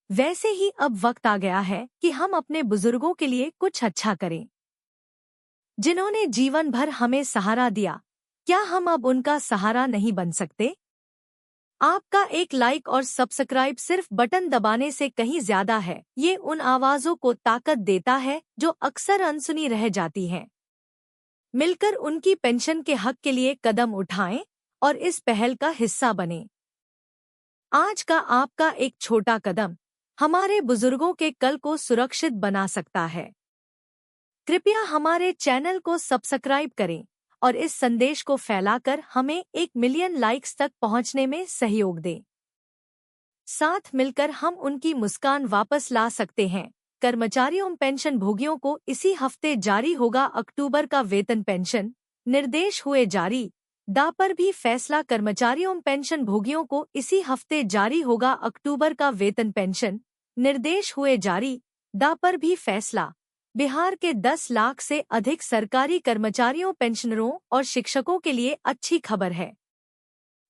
वैसे ही अब वक्त आ गया है कि हम अपने बुजुर्गों के लिए कुछ अच्छा करें, जिन्होंने जीवन भर हमें सहारा दिया। क्या हम अब उनका सहारा नहीं बन सकते? आपका एक लाइक और सब्सक्राइब सिर्फ बटन दबाने से कहीं ज्यादा है। ये उन आवाजों को ताकत देता है जो अक्सर अनसुनी रह जाती हैं। मिलकर उनकी पेंशन के हक के लिए कदम उठाएं और इस पहल का हिस्सा बनें। आज का आपका एक छोटा कदम हमारे बुजुर्गों के कल को सुरक्षित बना सकता है। कृपया हमारे चैनल को सब्सक्राइब करें और इस संदेश को फैलाकर हमें 1 मिलियन लाइक्स तक पहुंचने में सहयोग दें। साथ मिलकर हम उनकी मुस्कान वापस ला सकते हैं। कर्मचारियों पेंशन भोगियों को इसी हफ्ते जारी होगा अक्टूबर का वेतन पेंशन, निर्देश हुए जारी। डा पर भी फैसला। कर्मचारियों पेंशन भोगियों को इसी हफ्ते जारी होगा अक्टूबर का वेतन पेंशन, निर्देश हुए जारी। डा पर भी फैसला। बिहार के 10 लाख से अधिक सरकारी कर्मचारियों, पेंशनरों और शिक्षकों के लिए अच्छी खबर है।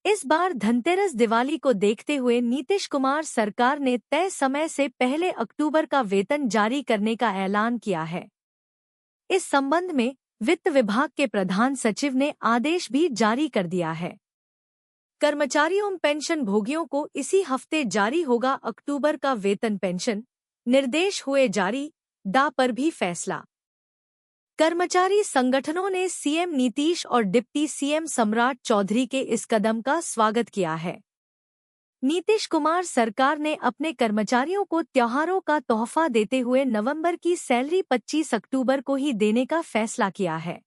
इस बार धनतेरस दिवाली को देखते हुए नीतीश कुमार सरकार ने तय समय से पहले अक्टूबर का वेतन जारी करने का ऐलान किया है। इस संबंध में वित्त विभाग के प्रधान सचिव ने आदेश भी जारी कर दिया है। कर्मचारियों पेंशन भोगियों को इसी हफ्ते जारी होगा अक्टूबर का वेतन पेंशन, निर्देश हुए जारी। डा पर भी फैसला। कर्मचारी संगठनों ने सीएम नीतीश और डिप्टी सीएम सम्राट चौधरी के इस कदम का स्वागत किया है। नीतीश कुमार सरकार ने अपने कर्मचारियों को त्योहारों का तोहफा देते हुए नवंबर की सैलरी 25 अक्टूबर को ही देने का फैसला किया है।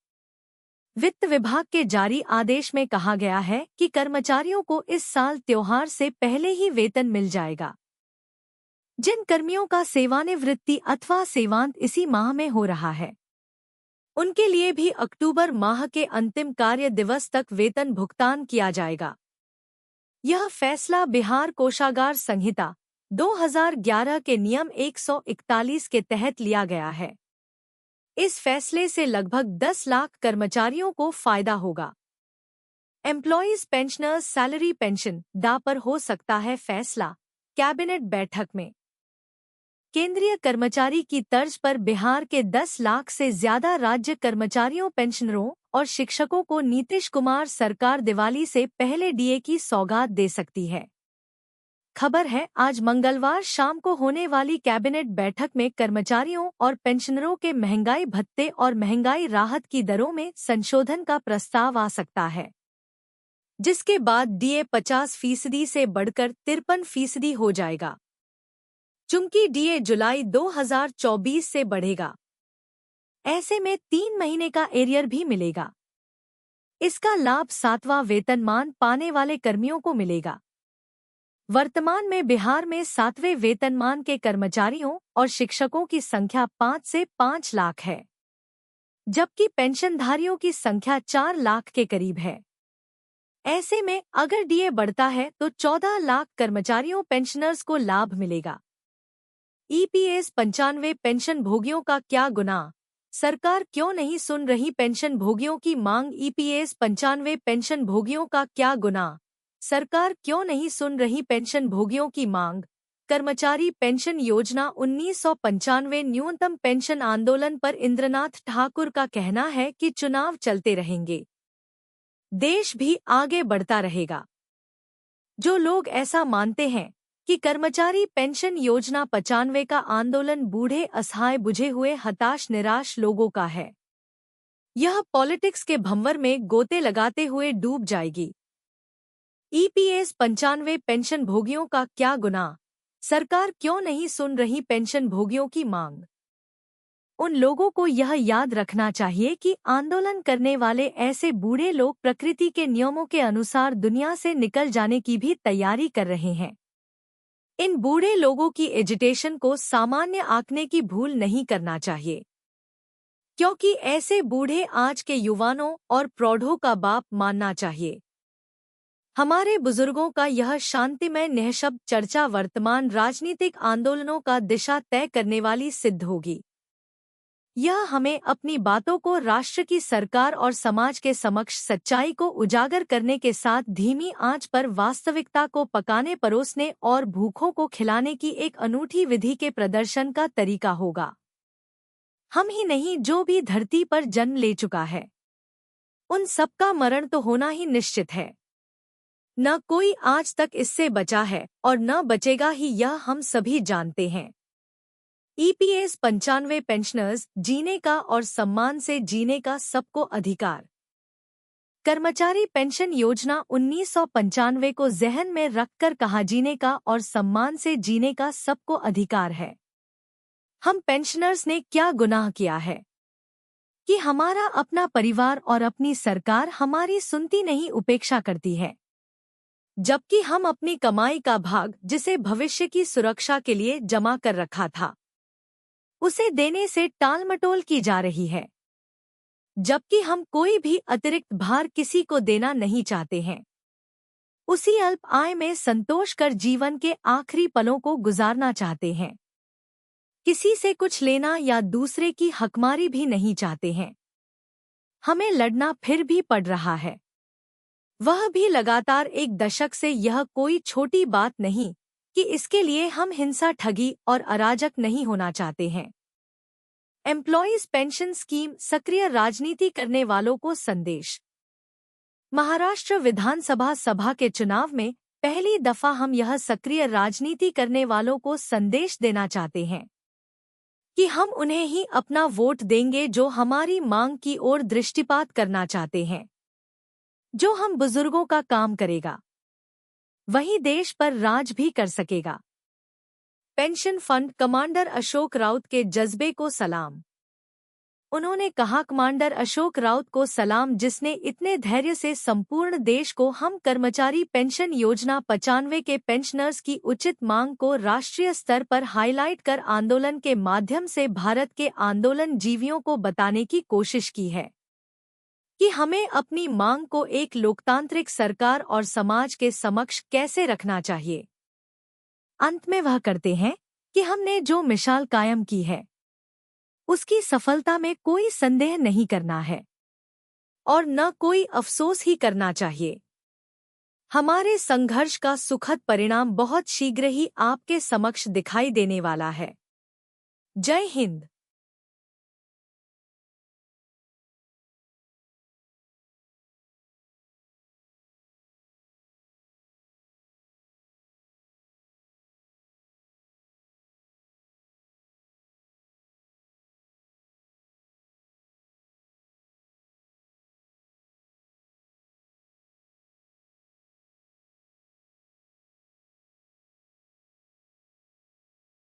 वित्त विभाग के जारी आदेश में कहा गया है कि कर्मचारियों को इस साल त्योहार से पहले ही वेतन मिल जाएगा। जिन कर्मियों का सेवानिवृत्ति अथवा सेवांत इसी माह में हो रहा है, उनके लिए भी अक्टूबर माह के अंतिम कार्य दिवस तक वेतन भुगतान किया जाएगा। यह फैसला बिहार कोषागार संहिता 2011 के नियम 141 के तहत लिया गया है। इस फैसले से लगभग 10 लाख कर्मचारियों को फायदा होगा। एम्प्लॉयज पेंशनर्स सैलरी पेंशन डा पर हो सकता है फैसला। कैबिनेट बैठक में केंद्रीय कर्मचारी की तर्ज पर बिहार के 10 लाख से ज्यादा राज्य कर्मचारियों, पेंशनरों और शिक्षकों को नीतीश कुमार सरकार दिवाली से पहले डीए की सौगात दे सकती है। खबर है, आज मंगलवार शाम को होने वाली कैबिनेट बैठक में कर्मचारियों और पेंशनरों के महंगाई भत्ते और महंगाई राहत की दरों में संशोधन का प्रस्ताव आ सकता है, जिसके बाद डीए 50% से बढ़कर 53% हो जाएगा। चूंकि डीए जुलाई 2024 से बढ़ेगा, ऐसे में 3 महीने का एरियर भी मिलेगा। इसका लाभ 7वां वेतनमान पाने वाले कर्मियों को मिलेगा। वर्तमान में बिहार में 7वें वेतनमान के कर्मचारियों और शिक्षकों की संख्या 5 से 5 लाख है, जबकि पेंशनधारियों की संख्या 4 लाख के करीब है। ऐसे में अगर डीए बढ़ता है तो 14 लाख कर्मचारियों, पेंशनर्स को लाभ मिलेगा। ईपीएस 95 पेंशन भोगियों का क्या गुनाह? सरकार क्यों नहीं सुन रही पेंशन भोगियों की मांग? ईपीएस 95 पेंशन भोगियों का क्या गुनाह? सरकार क्यों नहीं सुन रही पेंशन भोगियों की मांग? कर्मचारी पेंशन योजना 1995 न्यूनतम पेंशन आंदोलन पर इंद्रनाथ ठाकुर का कहना है कि चुनाव चलते रहेंगे, देश भी आगे बढ़ता रहेगा। जो लोग ऐसा मानते हैं कि कर्मचारी पेंशन योजना 95 का आंदोलन बूढ़े, असहाय, बुझे हुए, हताश, निराश लोगों का है, यह पॉलिटिक्स के भंवर में गोते लगाते हुए डूब जाएगी। ईपीएस 95 पेंशन भोगियों का क्या गुनाह? सरकार क्यों नहीं सुन रही पेंशन भोगियों की मांग? उन लोगों को यह याद रखना चाहिए कि आंदोलन करने वाले ऐसे बूढ़े लोग प्रकृति के नियमों के अनुसार दुनिया से निकल जाने की भी तैयारी कर रहे हैं। इन बूढ़े लोगों की एजिटेशन को सामान्य आंकने की भूल नहीं करना चाहिए, क्योंकि ऐसे बूढ़े आज के युवाओं और प्रौढ़ों का बाप मानना चाहिए। हमारे बुजुर्गों का यह शांतिमय निःशब्द चर्चा वर्तमान राजनीतिक आंदोलनों का दिशा तय करने वाली सिद्ध होगी। यह हमें अपनी बातों को राष्ट्र की सरकार और समाज के समक्ष सच्चाई को उजागर करने के साथ धीमी आंच पर वास्तविकता को पकाने परोसने और भूखों को खिलाने की एक अनूठी विधि के प्रदर्शन का तरीका होगा। हम ही नहीं, जो भी धरती पर जन्म ले चुका है, उन सबका मरण तो होना ही निश्चित है। न कोई आज तक इससे बचा है और न बचेगा ही, यह हम सभी जानते हैं। EPS 95 पेंशनर्स, जीने का और सम्मान से जीने का सबको अधिकार। कर्मचारी पेंशन योजना 1995 को जहन में रखकर कहा, जीने का और सम्मान से जीने का सबको अधिकार है। हम पेंशनर्स ने क्या गुनाह किया है कि हमारा अपना परिवार और अपनी सरकार हमारी सुनती नहीं, उपेक्षा करती है, जबकि हम अपनी कमाई का भाग, जिसे भविष्य की सुरक्षा के लिए जमा कर रखा था, उसे देने से टालमटोल की जा रही है। जबकि हम कोई भी अतिरिक्त भार किसी को देना नहीं चाहते हैं, उसी अल्प आय में संतोष कर जीवन के आखिरी पलों को गुजारना चाहते हैं, किसी से कुछ लेना या दूसरे की हकमारी भी नहीं चाहते हैं। हमें लड़ना फिर भी पड़ रहा है, वह भी लगातार 1 दशक से। यह कोई छोटी बात नहीं कि इसके लिए हम हिंसा, ठगी और अराजक नहीं होना चाहते हैं। एम्प्लॉयज पेंशन स्कीम, सक्रिय राजनीति करने वालों को संदेश। महाराष्ट्र विधानसभा सभा के चुनाव में पहली दफा हम यह सक्रिय राजनीति करने वालों को संदेश देना चाहते हैं कि हम उन्हें ही अपना वोट देंगे जो हमारी मांग की ओर दृष्टिपात करना चाहते हैं। जो हम बुजुर्गों का काम करेगा, वही देश पर राज भी कर सकेगा। Pension fund, commander Ashok Raut के जज्बे को सलाम। उन्होंने कहा, कमांडर अशोक राउत को सलाम, जिसने इतने धैर्य से संपूर्ण देश को हम कर्मचारी पेंशन योजना 95 के पेंशनर्स की उचित मांग को राष्ट्रीय स्तर पर हाईलाइट कर आंदोलन के माध्यम से भारत के आंदोलन जीवियों को बताने की कोशिश की है कि हमें अपनी मांग को एक लोकतांत्रिक सरकार और समाज के समक्ष कैसे रखना चाहिए। अंत में वह करते हैं कि हमने जो मिसाल कायम की है, उसकी सफलता में कोई संदेह नहीं करना है और न कोई अफसोस ही करना चाहिए। हमारे संघर्ष का सुखद परिणाम बहुत शीघ्र ही आपके समक्ष दिखाई देने वाला है। जय हिंद।